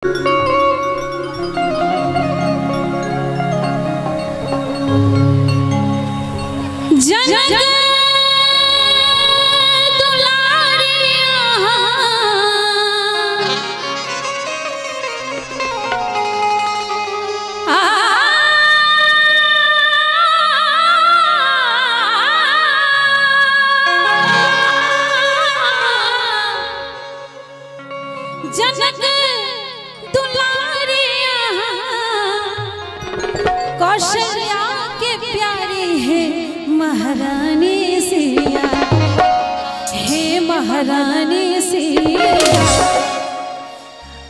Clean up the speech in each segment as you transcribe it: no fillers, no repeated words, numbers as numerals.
जनक दुलारिया कौशल्या के प्यारी है महारानी सिया, हे महारानी सिया।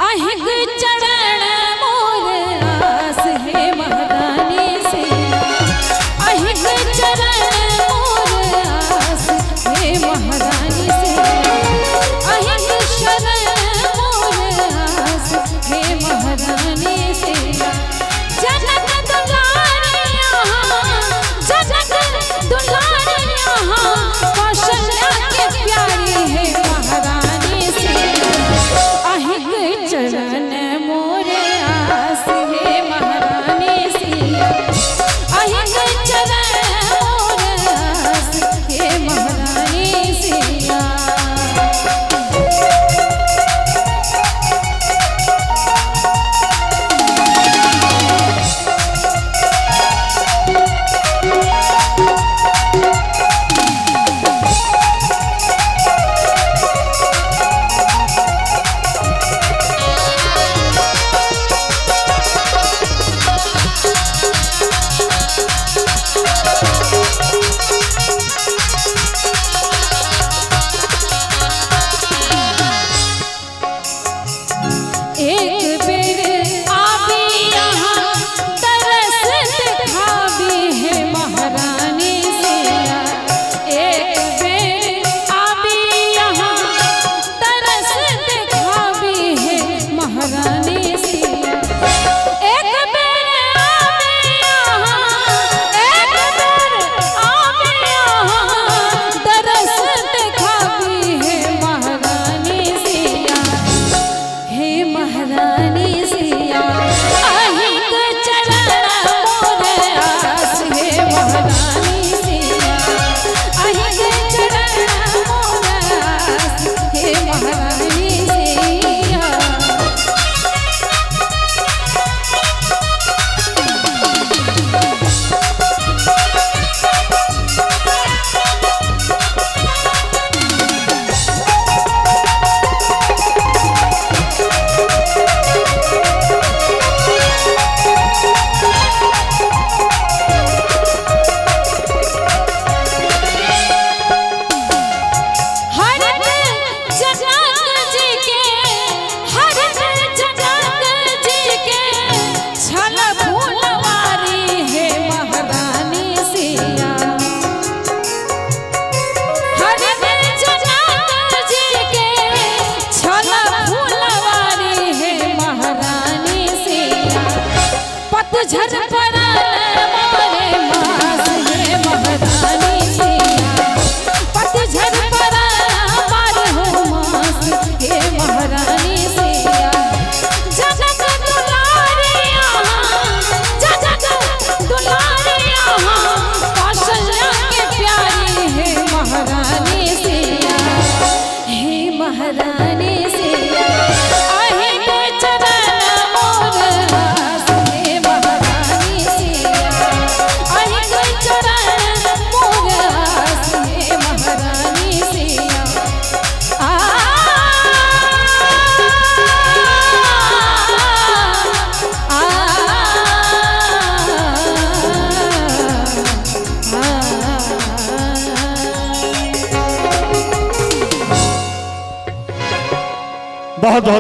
अहिक चरण मोर आस है महारानी सिया, अहिक चरण मोर आस है महारानी सिया, अहिक शरण हे महारानी सिया। जनक दुलारिया, जनक दुलारिया कौशल्या के प्यारी है महारानी सिया, अहिक चरण मोरे आस है महारानी सिया, अहिक चरण मोरे आस है महारानी सिया। झर परान मोरे मास है महारानी सिया, पतझर परान मार हो मास है महारानी सिया। जनक दुलारिया, जनक दुलारिया कौशल्या के प्यारी है महारानी सिया, हे महारानी सिया। बहुत बहुत